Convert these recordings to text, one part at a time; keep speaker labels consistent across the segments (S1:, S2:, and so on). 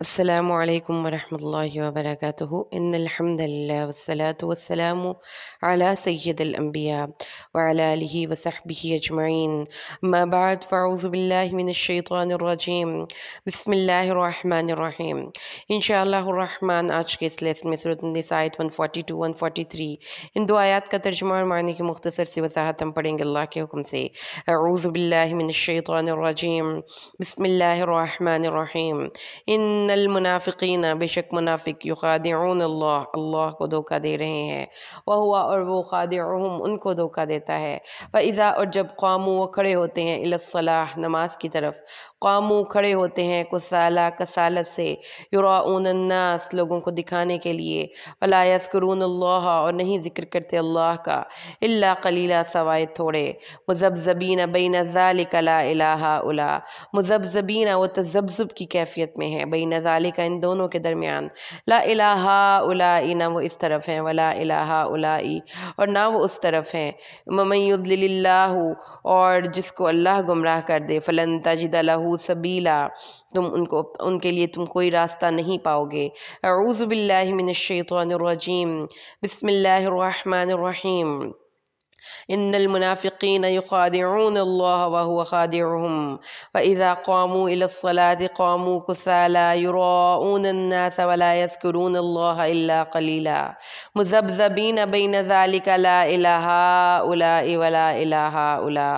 S1: السلام عليكم ورحمة الله وبركاته إن الحمد لله والصلاة والسلام على سيد الأنبياء وعلى آله وصحبه أجمعين ما بعد فأعوذ بالله من الشيطان الرجيم بسم الله الرحمن الرحيم इंशाअल्लाह الرحمن आज के इस लेसन में सूरत निसा आयत 142 143 इन दो आयत का तर्जुमा और मानी की मुख्तसर सी वजाहत हम पढ़ेंगे अल्लाह के हुक्म से अऊज़ु बिल्लाहि मिनश शैतानिर रजीम बिस्मिल्लाहिर रहमानिर रहीम इन्नल मुनाफिकीना बेशक मुनाफिक युखादिऊन अल्लाह अल्लाह को धोखा दे रहे हैं वह हुआ और वो खादिउहुम उनको धोखा देता है फ़इज़ा और जब क़ामू वो खड़े होते हैं इलस्सलाह नमाज की तरफ क़ामू खड़े होते हैं कुसाला कसालत से युराऊन अन्नास लोगों को दिखाने के लिए वला यज़कुरून अल्लाह और नहीं जिक्र करते अल्लाह का इल्ला क़लीला सवाए थोड़े मुज़ब्ज़बीन बैन ज़ालिका ला इलाहा उला मुज़ब्ज़बीन वो तज़ब्ज़ुब की कैफियत में है बैन ज़ालिका इन दोनों के दरमियान ला इलाहा उलाई ना वो इस तरफ हैं वला इलाहा उलाई और ना वो उस तरफ हैं ममन युद्लिल्लाहु और जिसको अल्लाह गुमराह कर दे फ़लन तजिद लहू सबीला तुम उनके लिए तुम कोई रास्ता नहीं पाओगे अऊज़ु बिल्लाहि मिनश शैतानिर रजीम बिस्मिल्लाहिर रहमानिर रहीम इन्नल मुनाफिकीन युखादिऊन अल्लाह व हुवा खादिउहुम फ़इज़ा क़ामू इलस्सलाति क़ामू कुसाला युराऊन अन्नास वला यज़कुरून अल्लाह इल्ला क़लीला मुज़ब्ज़बीन बैन ज़ालिका ला इलाहा उलाई वला इलाहा उला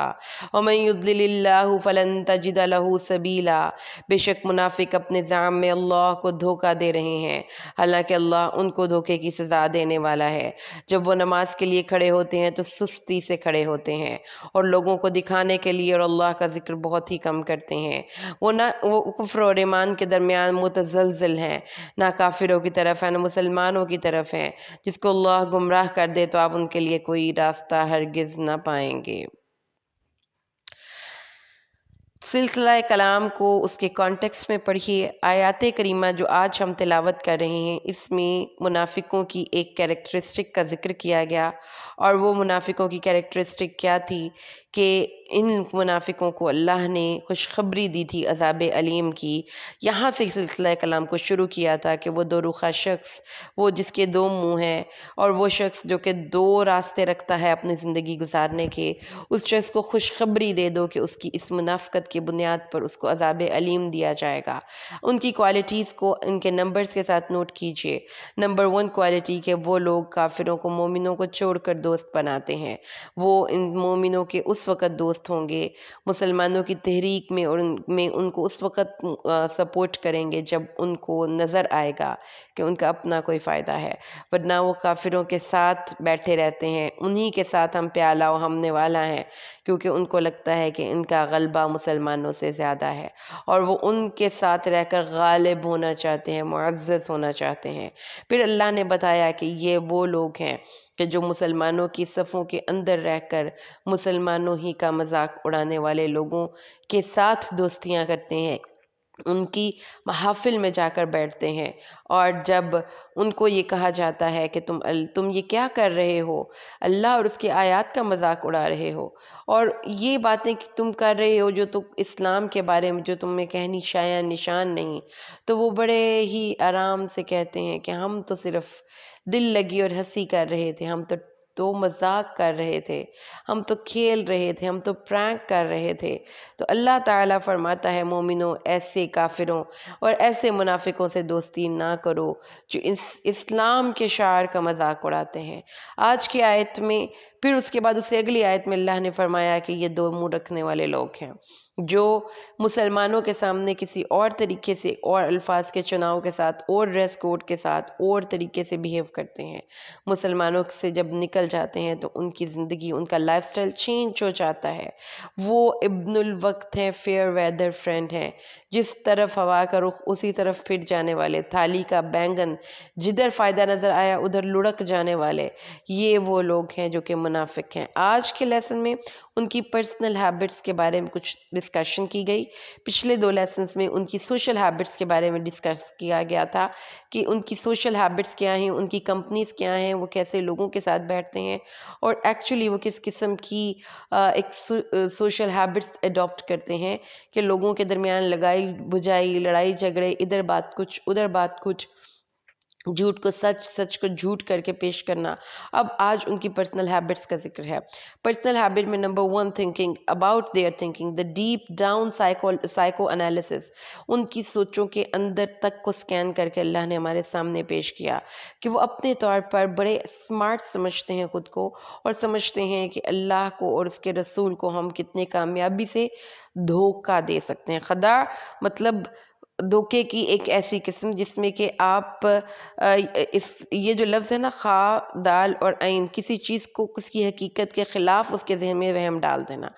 S1: वमन युद्लिलिल्लाहु फ़लन तजिद लहू सबीला बेशक मुनाफिक अपने ज़ाम में अल्लाह को धोखा दे रहे हैं हालांकि अल्लाह उनको धोखे की सज़ा देने वाला है जब वो नमाज के लिए खड़े होते हैं तो सुस्ती से खड़े होते हैं और लोगों को दिखाने के लिए और अल्लाह का जिक्र बहुत ही कम करते हैं वो कुफ्र और ईमान के दरमियान मुतज़लज़िल हैं ना काफिरों की तरफ है ना मुसलमानों की तरफ हैं जिसको अल्लाह गुमराह कर दे तो आप उनके लिए कोई रास्ता हरगिज़ ना पाएंगे। सिलसिला कलाम को उसके कॉन्टेक्स्ट में पढ़िए। आयात करीमा जो आज हम तिलावत कर रहे हैं इसमें मुनाफिकों की एक कैरेक्टरिस्टिक का जिक्र किया गया और वो मुनाफिकों की कैरेक्टरिस्टिक क्या थी कि इन मुनाफिकों को अल्लाह ने खुशखबरी दी थी अज़ाब अलीम की। यहाँ से सिलसिला कलाम को शुरू किया था कि वो दो रुखा शख्स, वो जिसके दो मुंह हैं और वो शख्स जो कि दो रास्ते रखता है अपनी ज़िंदगी गुजारने के, उस शख्स को खुशखबरी दे दो कि उसकी इस मुनाफ़क़त की बुनियाद पर उसको अज़ाब अलीम दिया जाएगा। उनकी क्वालिटीज़ को इनके नंबर्स के साथ नोट कीजिए। नंबर 1 क्वालिटी के वो लोग काफिरों को मोमिनों को छोड़कर दोस्त बनाते हैं। वो इन मोमिनों के उस वक़्त दोस्त होंगे, मुसलमानों की तहरीक में और उनमें उनको उस वक़्त सपोर्ट करेंगे जब उनको नज़र आएगा कि उनका अपना कोई फ़ायदा है, वरना वो काफिरों के साथ बैठे रहते हैं। उन्हीं के साथ हम प्याला और हमने वाला हैं क्योंकि उनको लगता है कि इनका गलबा मुसलमानों से ज़्यादा है और वो उनके साथ रहकर गालिब होना चाहते हैं, मुअज़्ज़ज़ होना चाहते हैं। फिर अल्लाह ने बताया कि ये वो लोग हैं कि जो मुसलमानों की सफ़ों के अंदर रहकर मुसलमानों ही का मजाक उड़ाने वाले लोगों के साथ दोस्तियां करते हैं, उनकी महफिल में जाकर बैठते हैं और जब उनको ये कहा जाता है कि तुम ये क्या कर रहे हो, अल्लाह और उसकी आयत का मजाक उड़ा रहे हो और ये बातें कि तुम कर रहे हो जो तो इस्लाम के बारे में जो तुम्हें कहनी शाया निशान नहीं, तो वो बड़े ही आराम से कहते हैं कि हम तो सिर्फ दिल लगी और हंसी कर रहे थे, हम तो मजाक कर रहे थे, हम तो खेल रहे थे, हम तो प्रैंक कर रहे थे। तो अल्लाह ताला फरमाता है मोमिनों ऐसे काफिरों और ऐसे मुनाफिकों से दोस्ती ना करो जो इस्लाम के शार का मजाक उड़ाते हैं। आज की आयत में फिर उसके बाद उससे अगली आयत में अल्लाह ने फरमाया कि ये दो मुंह रखने वाले लोग हैं जो मुसलमानों के सामने किसी और तरीके से और अल्फाज के चुनाव के साथ और ड्रेस कोड के साथ और तरीके से बिहेव करते हैं। मुसलमानों से जब निकल जाते हैं तो उनकी ज़िंदगी, उनका लाइफस्टाइल चेंज हो जाता है। वो इब्नुल वक्त हैं, फेयर वेदर फ्रेंड हैं, जिस तरफ हवा का रुख उसी तरफ फिर जाने वाले, थाली का बैंगन जिधर फ़ायदा नज़र आया उधर लुढ़क जाने वाले, ये वो लोग हैं जो कि मुनाफिक हैं। आज के लेसन में उनकी पर्सनल हैबिट्स के बारे में कुछ डिस्कशन की गई। पिछले 2 लेसन्स में उनकी सोशल हैबिट्स के बारे में डिस्कस किया गया था कि उनकी सोशल हैबिट्स क्या हैं, उनकी कंपनीज क्या हैं, वो कैसे लोगों के साथ बैठते हैं और एक्चुअली वो किस किस्म की एक सोशल हैबिट्स अडॉप्ट करते हैं कि लोगों के दरमियान लगाई लड़ाई बुझाई, लड़ाई झगड़े, इधर बात कुछ उधर बात कुछ, झूठ को सच, सच को झूठ करके पेश करना। अब आज उनकी पर्सनल हैबिट्स का जिक्र है। पर्सनल हैबिट में number 1 thinking about their thinking, the deep down psycho analysis. उनकी सोचों के अंदर तक को स्कैन करके अल्लाह ने हमारे सामने पेश किया कि वो अपने तौर पर बड़े स्मार्ट समझते हैं खुद को, और समझते हैं कि अल्लाह को और उसके रसूल को हम कितने कामयाबी से धोखा दे सकते हैं। खदा मतलब धोखे की एक ऐसी किस्म जिसमें कि आप ये जो लफ्ज़ है ना, खा दाल और ऐन, किसी चीज़ को किसी हकीकत के ख़िलाफ़ उसके ज़हन में वहम डाल देना,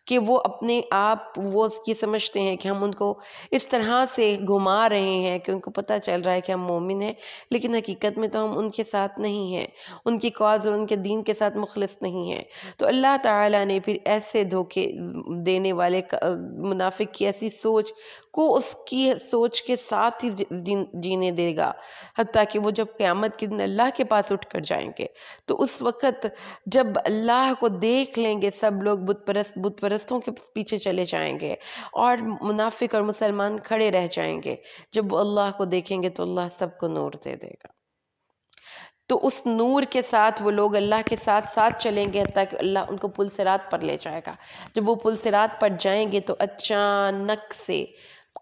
S1: कि वो अपने आप वो ये समझते हैं कि हम उनको इस तरह से घुमा रहे हैं कि उनको पता चल रहा है कि हम मोमिन हैं, लेकिन हकीकत में तो हम उनके साथ नहीं हैं, उनकी कौज़ और उनके दीन के साथ मुखलिस नहीं हैं। तो अल्लाह ताला ने फिर ऐसे धोखे देने वाले मुनाफिक की ऐसी सोच को उसकी सोच के साथ ही जीने देगा, हत्ता कि वो जब क़यामत के दिन अल्लाह के पास उठ कर जाएंगे तो उस वक़्त जब अल्लाह को देख लेंगे सब लोग बुत परस्तों के पीछे चले जाएंगे और मुनाफिक और मुसलमान खड़े रह जाएंगे। जब वो अल्लाह को देखेंगे तो अल्लाह सबको नूर दे देगा, तो उस नूर के साथ वो लोग अल्लाह के साथ साथ चलेंगे हत्ता कि अल्लाह उनको पुल सिरात पर ले जाएगा। जब वो पुल सिरात पर जाएंगे तो अचानक से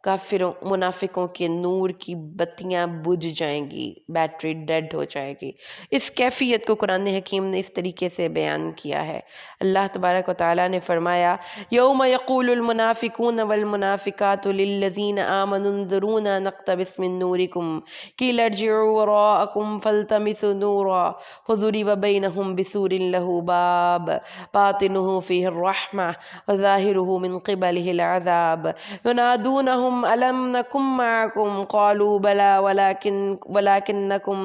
S1: काफिरों मुनाफिकों के नूर की बत्तियां बुझ जाएंगी, बैटरी डेड हो जाएगी। इस कैफियत को कुरान हकीम ने इस तरीके से बयान किया है। अल्लाह तबारक व तआला ने फरमाया, यौम यक़ूलुल मुनाफिकून वल मुनाफिकातु लिल्लज़ीना आमनु उन्ज़ुरूना नक़्तबिस मिन नूरिकुम क़ील इरजिऊ वराअकुम फ़ल्तमिसू नूरा फ़ज़ुरिब बैनहुम बिसूरिन लहू बाब बातिनुहु फ़ीहि अर्रहमा व ज़ाहिरुहु मिन क़िबलिहिल अज़ाब युनादूनहुम अलम नकुम माकुम क़ालू बला वलाकिन्नकुम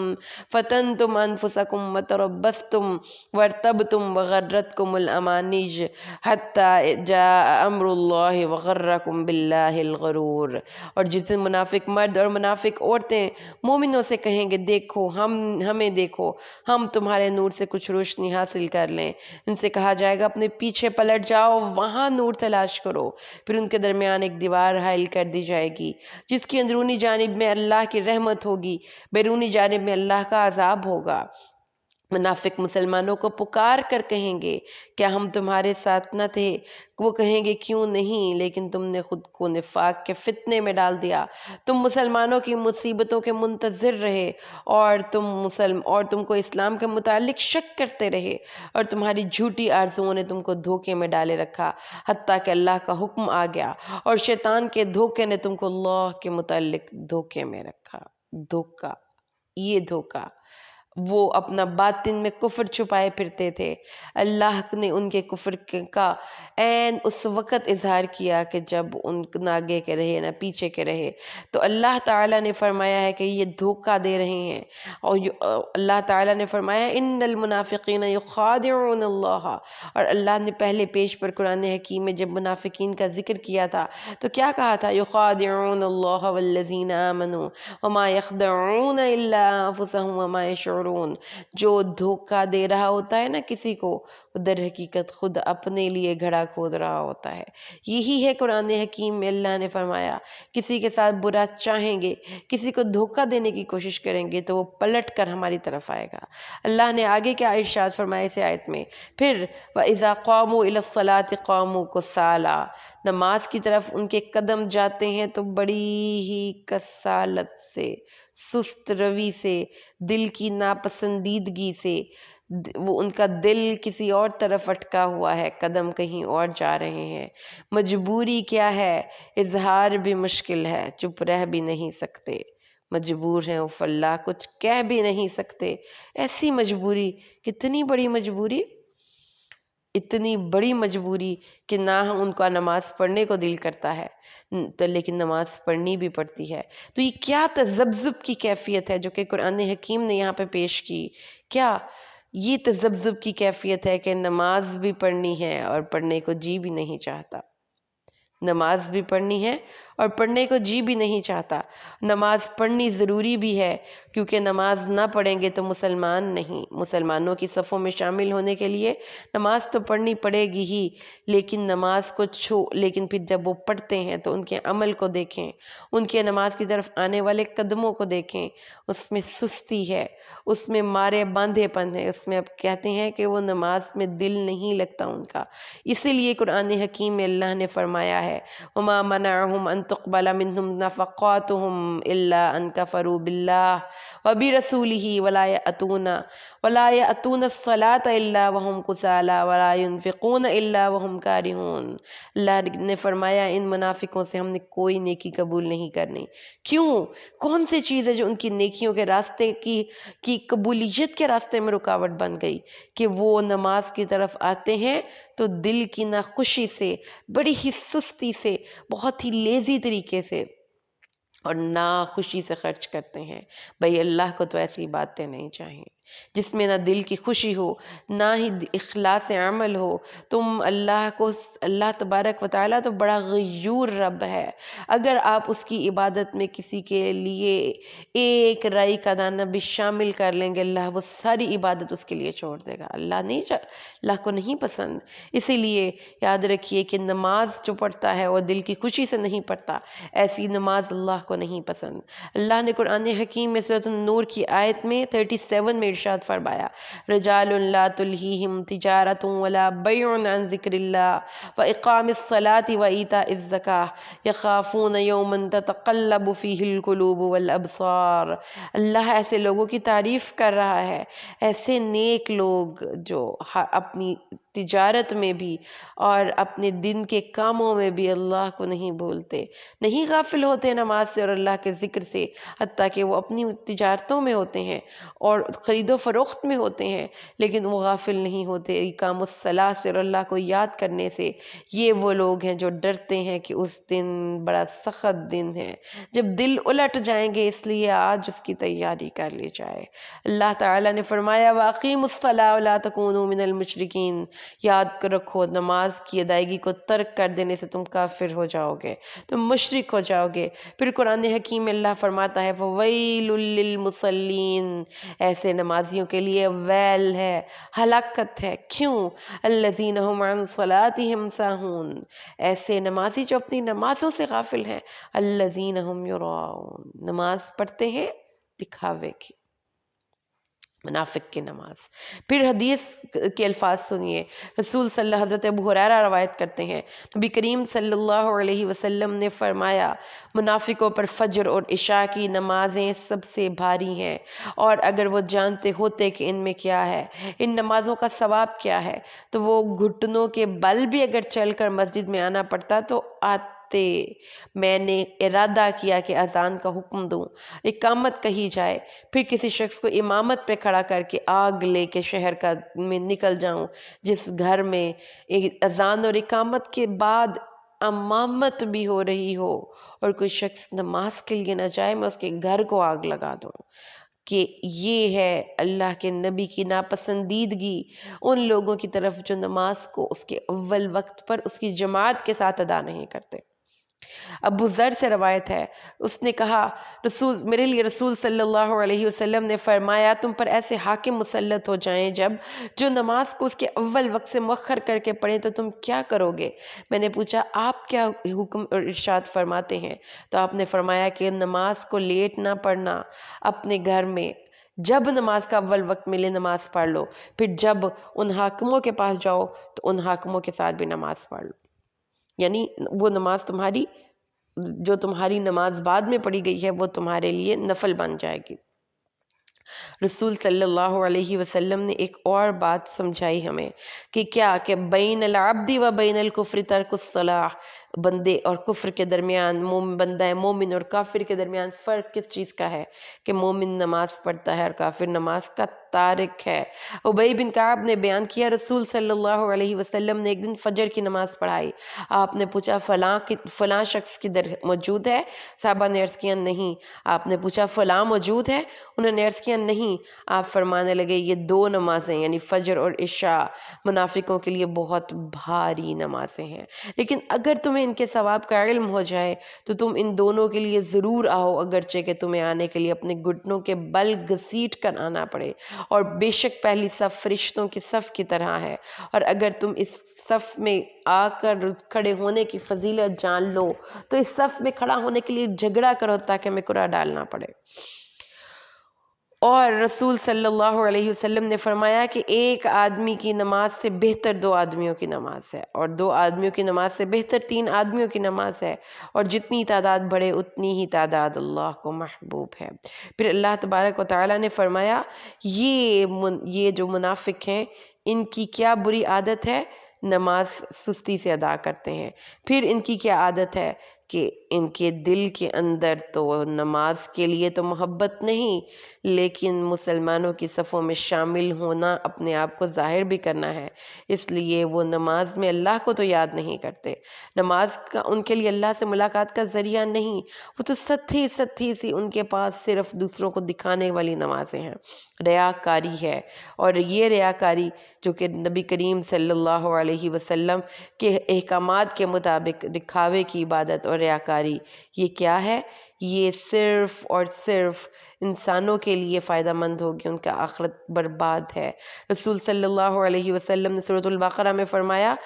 S1: फ़तनतुम अनफुसकुम वतरब्बस्तुम वरतबतुम वगर्रतकुमुल अमानिज हत्ता जाअ अम्रुल्लाहि वगर्रकुम बिल्लाहिल गरूर। और जिस दिन मुनाफिक मर्द और मुनाफिक औरतें मोमिनों से कहेंगे, देखो हमें देखो, हम तुम्हारे नूर से कुछ रोशनी हासिल कर लें, इनसे कहा जाएगा अपने पीछे पलट जाओ, वहां नूर तलाश करो। फिर उनके दरमियान एक दीवार हाइल कर दी जाएगी जिसकी अंदरूनी जानिब में अल्लाह की रहमत होगी, बैरूनी जानिब में अल्लाह का अजाब होगा। मुनाफिक मुसलमानों को पुकार कर कहेंगे, क्या हम तुम्हारे साथ न थे? वो कहेंगे, क्यों नहीं, लेकिन तुमने खुद को निफाक के फितने में डाल दिया, तुम मुसलमानों की मुसीबतों के मुंतज़िर रहे और तुमको इस्लाम के मुतालिक शक करते रहे और तुम्हारी झूठी आरज़ुओं ने तुमको धोखे में डाले रखा, हत्ता कि अल्लाह का हुक्म आ गया और शैतान के धोखे ने तुमको अल्लाह के मुतालिक धोखे में रखा। धोखा, ये धोखा, वो अपना बातिन में कुफ्र छुपाए फिरते थे। अल्लाह ने उनके कुफ्र का ऐन उस वक़्त इजहार किया कि जब उन न आगे के रहे न पीछे के रहे। तो अल्लाह ताला ने फरमाया है कि ये धोखा दे रहे हैं, और अल्लाह ताला ने फरमाया इन्नल मुनाफिकीन युखादिऊन अल्लाह। और अल्लाह ने पहले पेज पर कुरान हकीम में जब मुनाफिकीन का जिक्र किया था तो क्या कहा था, युखादिऊन अल्लाह वल्लज़ीना आमनू वमा यख़दऊन इल्ला अनफुसहुम वमा यशऊरून। जो धोखा दे रहा होता है ना किसी को, वो दर हकीकत खुद अपने लिए घड़ा खोद रहा होता है। यही है कुरान हकीम में अल्लाह ने फरमाया, किसी के साथ बुरा चाहेंगे, किसी को धोखा देने की कोशिश करेंगे तो वो पलट कर हमारी तरफ आएगा। अल्लाह ने आगे क्या इरशाद फरमाया इस आयत में, फिर व इज़ा क़ामू इलस्सलाति क़ामू कुसाला, नमाज की तरफ उनके कदम जाते हैं तो बड़ी ही कसालत से, सुस्त रवि से, दिल की नापसंदीदगी से, वो उनका दिल किसी और तरफ अटका हुआ है, कदम कहीं और जा रहे हैं। मजबूरी क्या है, इजहार भी मुश्किल है, चुप रह भी नहीं सकते, मजबूर हैं उफ़ल्लाह, कुछ कह भी नहीं सकते। ऐसी मजबूरी, कितनी बड़ी मजबूरी, इतनी बड़ी मजबूरी कि ना हम उनका नमाज पढ़ने को दिल करता है तो लेकिन नमाज पढ़नी भी पड़ती है। तो ये क्या तज़ब्ज़ुब की कैफियत है जो कि कुरान हकीम ने यहाँ पे पेश की। क्या ये तज़ब्ज़ुब की कैफियत है कि नमाज भी पढ़नी है और पढ़ने को जी भी नहीं चाहता, नमाज भी पढ़नी है اور پڑھنے کو جی بھی نہیں چاہتا۔ نماز پڑھنی ضروری بھی ہے، کیونکہ نماز نہ پڑھیں گے تو مسلمان نہیں۔ مسلمانوں کی صفوں میں شامل ہونے کے لیے نماز تو پڑھنی پڑے گی ہی، لیکن نماز کو لیکن پھر جب وہ پڑھتے ہیں تو ان کے عمل کو دیکھیں، ان کے نماز کی طرف آنے والے قدموں کو دیکھیں، اس میں سستی ہے، اس میں مارے باندھے پن ہے، اس میں اب کہتے ہیں کہ وہ نماز میں دل نہیں لگتا ان کا۔ اسی لیے قرآن حکیم میں اللہ نے فرمایا ہے وَمَا مَنَعَهُمْ أَن تُقْبَلَ مِنْهُمْ نَفَقَاتُهُمْ إِلَّا أَن كَفَرُوا بِاللَّهِ وَبِرَسُولِهِ وَلَا يَأْتُونَ الصَّلَاةَ إِلَّا وَهُمْ كُسَالَىٰ وَلَا يُنْفِقُونَ إِلَّا وَهُمْ كَارِهُونَ۔ اللہ نے فرمایا ان منافقوں سے ہم نے کوئی نیکی قبول نہیں کرنی۔ کیوں؟ کون سی چیز ہے جو ان کی نیکیوں کے راستے کی قبولیت کے راستے میں رکاوٹ بن گئی؟ کہ وہ نماز کی طرف آتے ہیں تو دل کی ناخوشی سے، بڑی ہی سستی سے، بہت ہی لیزی طریقے سے اور ناخوشی سے خرچ کرتے ہیں۔ بھئی اللہ کو تو ایسی باتیں نہیں چاہیے، جس میں نہ دل کی خوشی ہو، نہ ہی اخلاص عمل ہو۔ تم اللہ تبارک و تعالیٰ تو بڑا غیور رب ہے۔ اگر آپ اس کی عبادت میں کسی کے لیے ایک رائی کا دانہ بھی شامل کر لیں گے، اللہ وہ ساری عبادت اس کے لیے چھوڑ دے گا۔ اللہ کو نہیں پسند۔ اسی لیے یاد رکھیے کہ نماز جو پڑھتا ہے وہ دل کی خوشی سے نہیں پڑھتا، ایسی نماز اللہ کو نہیں پسند۔ اللہ نے قرآن حکیم میں سورۃ النور کی آیت میں 37 میں ارشاد فرمایا رجال لا تلہیہم تجارت ولا بیع عن ذکر اللہ واقام الصلاۃ وایتاء الزکاۃ یخافون یوما تتقلب فیہ القلوب والابصار۔ اللہ ایسے لوگوں کی تعریف کر رہا ہے، ایسے نیک لوگ جو اپنی تجارت میں بھی اور اپنے دن کے کاموں میں بھی اللہ کو نہیں بھولتے، نہیں غافل ہوتے نماز سے اور اللہ کے ذکر سے، حتیٰ کہ وہ اپنی تجارتوں میں ہوتے ہیں اور خرید و فروخت میں ہوتے ہیں، لیکن وہ غافل نہیں ہوتے اقام الصلاۃ سے اور اللہ کو یاد کرنے سے۔ یہ وہ لوگ ہیں جو ڈرتے ہیں کہ اس دن بڑا سخت دن ہے جب دل الٹ جائیں گے، اس لیے آج اس کی تیاری کر لی جائے۔ اللہ تعالیٰ نے فرمایا وَأَقِيمُوا الصَّلَاةَ وَلَا تَكُونُوا مِنَ الْمُشْرِكِينَ۔ یاد رکھو نماز کی ادائیگی کو ترک کر دینے سے تم کافر ہو جاؤ گے، تم مشرک ہو جاؤ گے۔ پھر قرآن حکیم میں اللہ فرماتا ہے فَوَيْلٌ لِّلْمُصَلِّينَ۔ ایسے نمازیوں کے لیے ویل ہے، ہلاکت ہے۔ کیوں؟ الَّذِينَ هُمْ عَنْ صَلَاتِهِمْ سَاهُونَ۔ ایسے نمازی جو اپنی نمازوں سے غافل ہیں۔ الَّذِينَ هُمْ يُرَاءُونَ۔ نماز پڑھتے ہیں دکھاوے کی، منافق کی نماز۔ پھر حدیث کے الفاظ سنیے، رسول صلی اللہ حضرت ابو ہریرہ روایت کرتے ہیں نبی کریم صلی اللہ علیہ وسلم نے فرمایا منافقوں پر فجر اور عشاء کی نمازیں سب سے بھاری ہیں، اور اگر وہ جانتے ہوتے کہ ان میں کیا ہے، ان نمازوں کا ثواب کیا ہے، تو وہ گھٹنوں کے بل بھی اگر چل کر مسجد میں آنا پڑتا تو آتے۔ میں نے ارادہ کیا کہ اذان کا حکم دوں، اقامت کہی جائے، پھر کسی شخص کو امامت پہ کھڑا کر کے آگ لے کے شہر میں نکل جاؤں، جس گھر میں اذان اور اقامت کے بعد امامت بھی ہو رہی ہو اور کوئی شخص نماز کے لیے نہ جائے، میں اس کے گھر کو آگ لگا دوں۔ کہ یہ ہے اللہ کے نبی کی ناپسندیدگی ان لوگوں کی طرف جو نماز کو اس کے اول وقت پر اس کی جماعت کے ساتھ ادا نہیں کرتے۔ ابو ذر سے روایت ہے، اس نے کہا میرے لیے رسول صلی اللہ علیہ وسلم نے فرمایا تم پر ایسے حاکم مسلط ہو جائیں جو نماز کو اس کے اول وقت سے مؤخر کر کے پڑھیں تو تم کیا کرو گے؟ میں نے پوچھا آپ کیا حکم اور ارشاد فرماتے ہیں؟ تو آپ نے فرمایا کہ نماز کو لیٹ نہ پڑھنا، اپنے گھر میں جب نماز کا اول وقت ملے نماز پڑھ لو، پھر جب ان حاکموں کے پاس جاؤ تو ان حاکموں کے ساتھ بھی نماز پڑھ لو، یعنی وہ نماز جو تمہاری نماز بعد میں پڑھی گئی ہے وہ تمہارے لیے نفل بن جائے گی۔ رسول صلی اللہ علیہ وسلم نے ایک اور بات سمجھائی ہمیں کہ کیا کہ بین العبد و بین الکفر ترک الصلاۃ، بندے اور کفر کے درمیان، بندہ مومن اور کافر کے درمیان فرق کس چیز کا ہے؟ کہ مومن نماز پڑھتا ہے اور کافر نماز کا तारिक है। उबई बिन काब ने बयान किया, रसूल सल्लल्लाहु अलैहि वसल्लम ने एक दिन फजर की नमाज पढ़ाई। आपने पूछा फलां शख्स किधर मौजूद है? साहबा ने अर्ज किया नहीं। आपने पूछा फलां मौजूद है? उन्होंने अर्ज किया नहीं। आप फरमाने लगे ये दो नमाजें यानी फजर और इशा मुनाफिकों के लिए बहुत भारी नमाजें हैं, लेकिन अगर तुम्हें इनके सवाब का इल्म हो जाए तो तुम इन दोनों के लिए ज़रूर आओ, अगरचे कि तुम्हें आने के लिए अपने घुटनों के बल घसीट कर आना पड़े। और बेशक पहली सफ़ फरिश्तों की सफ़ की तरह है, और अगर तुम इस सफ़ में आकर खड़े होने की फजीलत जान लो तो इस सफ़ में खड़ा होने के लिए झगड़ा करो ताकि हमें कुरा डालना पड़े। और रसूल सल्लल्लाहु अलैहि वसल्लम ने फरमाया कि एक आदमी की नमाज से बेहतर दो आदमियों की नमाज है, और दो आदमियों की नमाज से बेहतर तीन आदमियों की नमाज है, और जितनी तादाद बढ़े उतनी ही तादाद अल्लाह को महबूब है। फिर अल्लाह तबारक व तआला ने फरमाया ये जो मुनाफिक हैं इनकी क्या बुरी आदत है, नमाज सुस्ती से अदा करते हैं। फिर इनकी क्या आदत है कि इनके दिल के अंदर तो नमाज के लिए तो मोहब्बत नहीं, लेकिन मुसलमानों की सफ़ों में शामिल होना, अपने आप को ज़ाहिर भी करना है, इसलिए वो नमाज में अल्लाह को तो याद नहीं करते। नमाज का उनके लिए अल्लाह से मुलाकात का ज़रिया नहीं, वो तो सत्ती सी उनके पास सिर्फ दूसरों को दिखाने वाली नमाजें हैं, रियाकारी है। और ये रियाकारी जो कि नबी करीम सल्लल्लाहु अलैहि वसल्लम के अहकामात के मुताबिक दिखावे की इबादत और रियाकारी, ये क्या है? ये सिर्फ और सिर्फ इंसानों के लिए फ़ायदा मंद होगी, उनका आखिरत बर्बाद है। रसूल सल्लल्लाहु अलैहि वसल्लम ने सूरतुल बक़रा में फरमाया,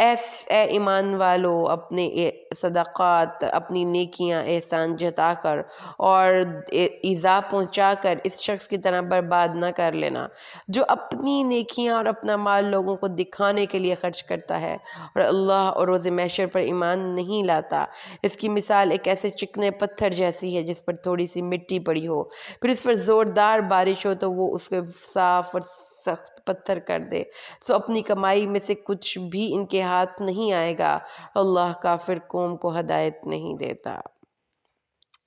S1: ए ईमान वालो, अपने सदक़ात, अपनी नेकियां एहसान जताकर और ईज़ा पहुंचाकर इस शख्स की तरह बर्बाद ना कर लेना जो अपनी नेकियां और अपना माल लोगों को दिखाने के लिए खर्च करता है और अल्लाह और रोज़े महशर पर ईमान नहीं लाता। इसकी मिसाल एक ऐसे चिकने पत्थर जैसी है जिस पर थोड़ी सी मिट्टी पड़ी हो, फिर इस पर ज़ोरदार बारिश हो तो वो उसको साफ और सख्त पत्थर कर दे। सो अपनी कमाई में से कुछ भी इनके हाथ नहीं आएगा, अल्लाह काफिर कौम को हिदायत नहीं देता।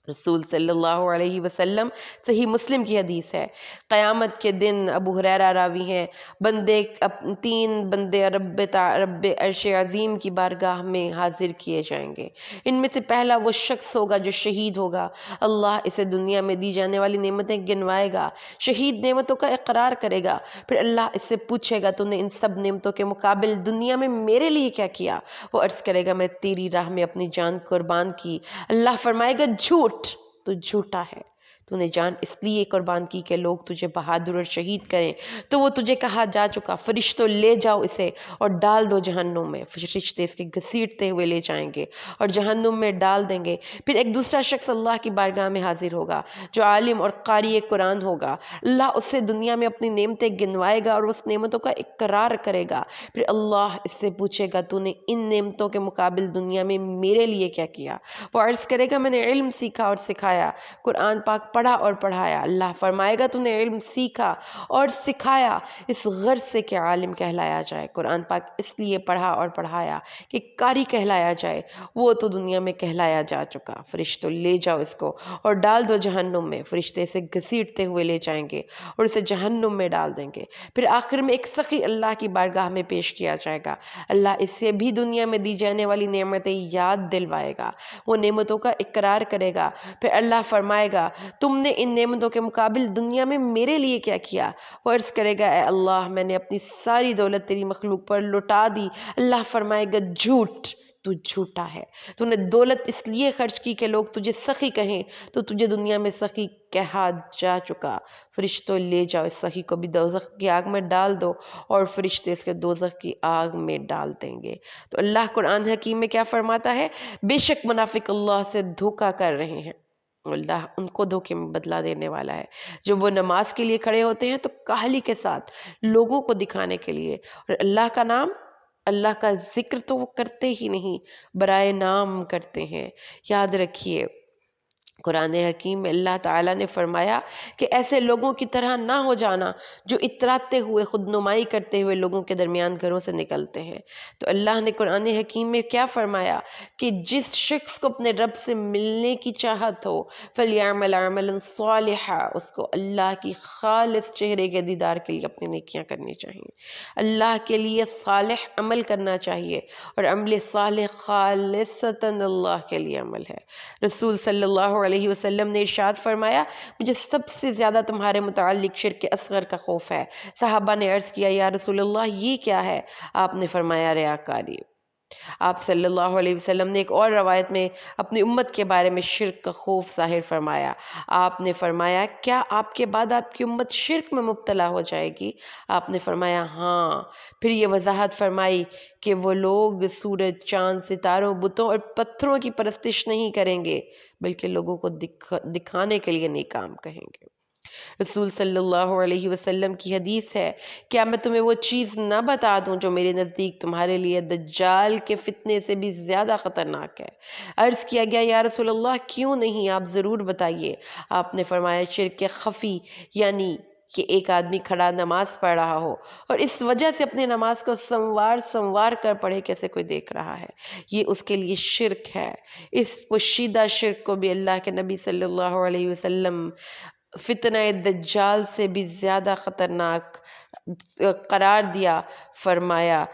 S1: रसूल सल्लल्लाहु अलैहि वसल्लम, सही मुस्लिम की हदीस है, क़यामत के दिन अबू हुरैरा रावी हैं, तीन बंदे रब्बे अर्श अज़ीम की बारगाह में हाजिर किए जाएंगे। इनमें से पहला वो शख्स होगा जो शहीद होगा। अल्लाह इसे दुनिया में दी जाने वाली नेमतें गिनवाएगा, शहीद नेमतों का इकरार करेगा। फिर अल्लाह इससे पूछेगा तूने इन सब नेमतों के मुकाबिल दुनिया में मेरे लिए क्या किया? वो अर्ज़ करेगा मैं तेरी राह में अपनी जान कुर्बान की। अल्लाह फरमाएगा झूठ, तो झूठा है, तूने जान इसलिए कुर्बान की कि लोग तुझे बहादुर और शहीद करें, तो वो तुझे कहा जा चुका, फरिश्तों ले जाओ इसे और डाल दो जहन्नुम में। फरिश्ते इसके घसीटते हुए ले जाएंगे और जहन्नुम में डाल देंगे। फिर एक दूसरा शख्स अल्लाह की बारगाह में हाजिर होगा जो आलिम और कारी कुरान होगा। अल्लाह उससे दुनिया में अपनी नेमतें गिनवाएगा और उस नेमतों का इकरार करेगा। फिर अल्लाह इससे पूछेगा तूने इन नेमतों के मुकाबिल दुनिया में मेरे लिए क्या किया? वो अर्ज़ करेगा मैंने इल्म सीखा और सिखाया, कुरान पाक पढ़ा और पढ़ाया। अल्लाह फरमाएगा तूने इल्म सीखा और सिखाया इस गर्ज से कि आलिम कहलाया जाए, कुरान पाक इसलिए पढ़ा और पढ़ाया कि कारी कहलाया जाए, वो तो दुनिया में कहलाया जा चुका। फरिश्तों ले जाओ इसको और डाल दो जहन्नुम में। फरिश्ते इसे घसीटते हुए ले जाएंगे और इसे जहन्नुम में डाल देंगे। फिर आखिर में एक सखी अल्लाह की बारगाह में पेश किया जाएगा। अल्लाह इससे भी दुनिया में दी जाने वाली नेमतें याद दिलवाएगा, वो नेमतों का इकरार करेगा। फिर अल्लाह फरमाएगा तुमने इन नेमतों के मुकाबिल दुनिया में मेरे लिए क्या किया? वो अर्ज़ करेगा ए अल्लाह मैंने अपनी सारी दौलत तेरी मखलूक पर लुटा दी। अल्लाह फरमाएगा झूठ, तू झूठा है, तूने दौलत इसलिए खर्च की कि लोग तुझे सखी कहें, तो तुझे दुनिया में सखी कहा जा चुका। फरिश्तों ले जाओ इस सखी को भी दोज़ख की आग में डाल दो और फरिश्ते इसके दोज़ख की आग में डाल देंगे। तो अल्लाह कुरान हकीम में क्या फरमाता है? बेशक मुनाफिक अल्लाह से धोखा कर रहे हैं, अल्लाह उनको धोखे में बदला देने वाला है। जब वो नमाज के लिए खड़े होते हैं तो काहली के साथ लोगों को दिखाने के लिए, और अल्लाह का नाम, अल्लाह का जिक्र तो वो करते ही नहीं, बराए नाम करते हैं। याद रखिए قرآن حکیم میں اللہ تعالیٰ نے فرمایا کہ ایسے لوگوں کی طرح نہ ہو جانا جو اتراتے ہوئے خود نمائی کرتے ہوئے لوگوں کے درمیان گھروں سے نکلتے ہیں۔ تو اللہ نے قرآن حکیم میں کیا فرمایا کہ جس شخص کو اپنے رب سے ملنے کی چاہت ہو فَلْيَعْمَلْ عَمَلًا صَالِحًا، اس کو اللہ کی خالص چہرے کے دیدار کے لیے اپنی نیکیاں کرنی چاہیے، اللہ کے لیے صالح عمل کرنا چاہیے، اور عمل صالح خالصتاً اللہ کے لیے عمل ہے۔ رسول صلی اللہ علیہ وسلم نے ارشاد فرمایا مجھے سب سے زیادہ تمہارے متعلق شرک اصغر کا خوف ہے۔ صحابہ نے عرض کیا یا رسول اللہ یہ کیا ہے؟ آپ نے فرمایا ریاکاری۔ آپ صلی اللہ علیہ وسلم نے ایک اور روایت میں اپنی امت کے بارے میں شرک کا خوف ظاہر فرمایا۔ آپ نے فرمایا کیا آپ کے بعد آپ کی امت شرک میں مبتلا ہو جائے گی؟ آپ نے فرمایا ہاں۔ پھر یہ وضاحت فرمائی کہ وہ لوگ سورج، چاند، ستاروں، بتوں اور پتھروں کی پرستش نہیں کریں گے بلکہ لوگوں کو دکھانے کے لیے نیک کام کہیں گے۔ رسول صلی اللہ علیہ وسلم کی حدیث ہے کیا میں تمہیں وہ چیز نہ بتا دوں جو میرے نزدیک تمہارے لیے دجال کے فتنے سے بھی زیادہ خطرناک ہے؟ عرض کیا گیا یا رسول اللہ کیوں نہیں، آپ ضرور بتائیے۔ آپ نے فرمایا شرک خفی، یعنی کہ ایک آدمی کھڑا نماز پڑھ رہا ہو اور اس وجہ سے اپنے نماز کو سنوار کر پڑھے کیسے کوئی دیکھ رہا ہے، یہ اس کے لیے شرک ہے۔ اس پوشیدہ شرک کو بھی اللہ کے نبی صلی اللہ علیہ وسلم فتنہ دجال سے بھی زیادہ خطرناک قرار دیا۔ فرمایا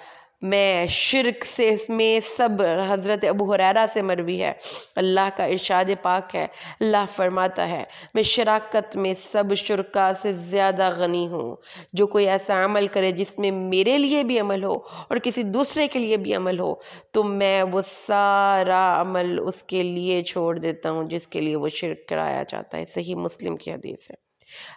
S1: میں شرک سے میں سب، حضرت ابو ہریرہ سے مروی ہے، اللہ کا ارشاد پاک ہے، اللہ فرماتا ہے میں شراکت میں سب شرکا سے زیادہ غنی ہوں۔ جو کوئی ایسا عمل کرے جس میں میرے لیے بھی عمل ہو اور کسی دوسرے کے لیے بھی عمل ہو تو میں وہ سارا عمل اس کے لیے چھوڑ دیتا ہوں جس کے لیے وہ شرک کرایا جاتا ہے۔ صحیح مسلم کی حدیث ہے۔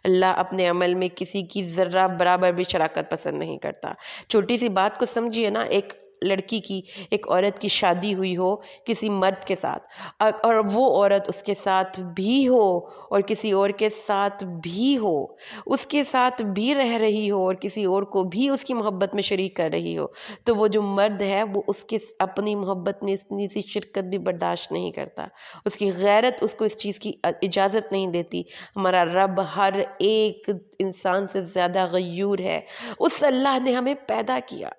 S1: اللہ اپنے عمل میں کسی کی ذرہ برابر بھی شراکت پسند نہیں کرتا۔ چھوٹی سی بات کو سمجھیے نا، ایک لڑکی کی، ایک عورت کی شادی ہوئی ہو کسی مرد کے ساتھ اور وہ عورت اس کے ساتھ بھی ہو اور کسی اور کے ساتھ بھی ہو، اس کے ساتھ بھی رہ رہی ہو اور کسی اور کو بھی اس کی محبت میں شریک کر رہی ہو، تو وہ جو مرد ہے وہ اس کے اپنی محبت میں اتنی سی شرکت بھی برداشت نہیں کرتا، اس کی غیرت اس کو اس چیز کی اجازت نہیں دیتی۔ ہمارا رب ہر ایک انسان سے زیادہ غیور ہے۔ اس اللہ نے ہمیں پیدا کیا،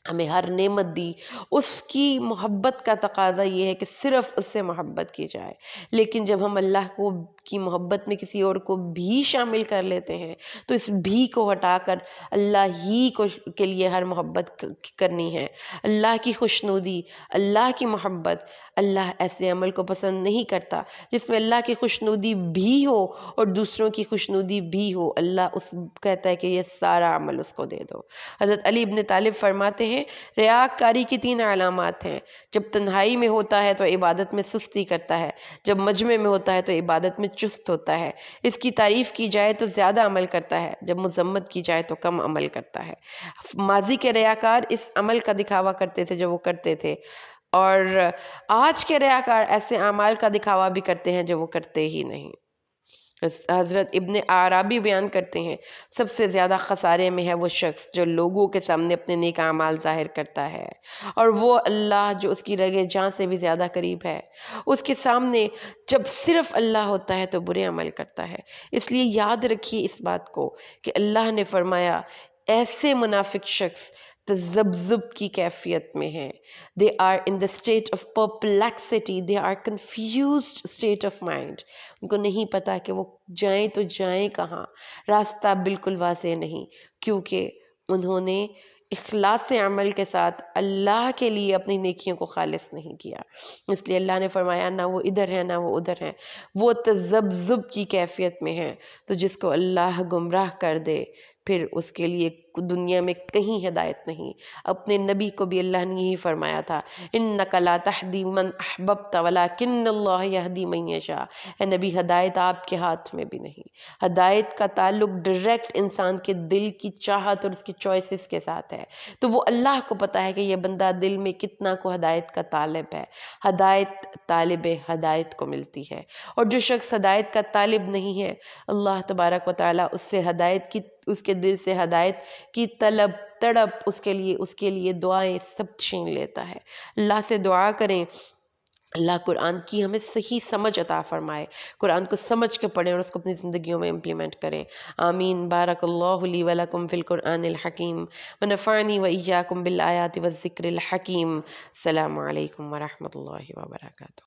S1: ہمیں ہر نعمت دی، اس کی محبت کا تقاضا یہ ہے کہ صرف اس سے محبت کی جائے، لیکن جب ہم اللہ کو کی محبت میں کسی اور کو بھی شامل کر لیتے ہیں تو اس بھی کو ہٹا کر اللہ ہی کے لیے ہر محبت کرنی ہے، اللہ کی خوشنودی، اللہ کی محبت۔ اللہ ایسے عمل کو پسند نہیں کرتا جس میں اللہ کی خوشنودی بھی ہو اور دوسروں کی خوشنودی بھی ہو۔ اللہ اس کہتا ہے کہ یہ سارا عمل اس کو دے دو۔ حضرت علی ابن طالب فرماتے ہیں ریاکاری کی 3 علامات ہیں، جب تنہائی میں ہوتا ہے تو عبادت میں سستی کرتا ہے، جب مجمع میں ہوتا ہے تو عبادت میں چست ہوتا ہے، اس کی تعریف کی جائے تو زیادہ عمل کرتا ہے، جب مذمت کی جائے تو کم عمل کرتا ہے۔ ماضی کے ریاکار اس عمل کا دکھاوا کرتے تھے جو وہ کرتے تھے، اور آج کے ریاکار ایسے اعمال کا دکھاوا بھی کرتے ہیں جو وہ کرتے ہی نہیں۔ حضرت ابن عرابی بیان کرتے ہیں سب سے زیادہ خسارے میں ہے وہ شخص جو لوگوں کے سامنے اپنے نیک اعمال ظاہر کرتا ہے اور وہ اللہ جو اس کی رگِ جاں سے بھی زیادہ قریب ہے، اس کے سامنے جب صرف اللہ ہوتا ہے تو برے عمل کرتا ہے۔ اس لیے یاد رکھیے اس بات کو کہ اللہ نے فرمایا ایسے منافق شخص تذبذب کی کیفیت میں ہیں، they are in the state of perplexity, they are confused state of mind، ان کو نہیں پتا کہ وہ جائیں تو جائیں کہاں، راستہ بالکل واضح نہیں، کیونکہ انہوں نے اخلاص عمل کے ساتھ اللہ کے لیے اپنی نیکیوں کو خالص نہیں کیا۔ اس لیے اللہ نے فرمایا نہ وہ ادھر ہے نہ وہ ادھر ہے، وہ تذبذب کی کیفیت میں ہیں۔ تو جس کو اللہ گمراہ کر دے پھر اس کے لیے دنیا میں کہیں ہدایت نہیں۔ اپنے نبی کو بھی اللہ نے یہی فرمایا تھا اِنَّكَ لَا تَهْدِي مَنْ أَحْبَبْتَ وَلَكِنَّ اللَّهَ يَهْدِي مَن يَشَاءُ۔ اے نبی ہدایت آپ کے ہاتھ میں بھی نہیں، ہدایت کا تعلق ڈائریکٹ انسان کے دل کی چاہت اور اس کی چوائسز کے ساتھ ہے، تو وہ اللہ کو پتا ہے کہ یہ بندہ دل میں کتنا کو ہدایت کا طالب ہے، ہدایت طالب ہدایت کو ملتی ہے، اور جو شخص ہدایت کا طالب نہیں ہے اللہ تبارک و تعالیٰ اس سے ہدایت کی، اس کے دل سے ہدایت کی طلب تڑپ اس کے لیے دعائیں سب چھین لیتا ہے۔ اللہ سے دعا کریں اللہ قرآن کی ہمیں صحیح سمجھ عطا فرمائے، قرآن کو سمجھ کے پڑھیں اور اس کو اپنی زندگیوں میں امپلیمنٹ کریں۔ آمین۔ بارک اللہ لی ولکم فی القرآن الحکیم ونفعنی وإیاکم بالآیات والذکر الحکیم۔ السلام علیکم ورحمۃ اللہ وبرکاتہ۔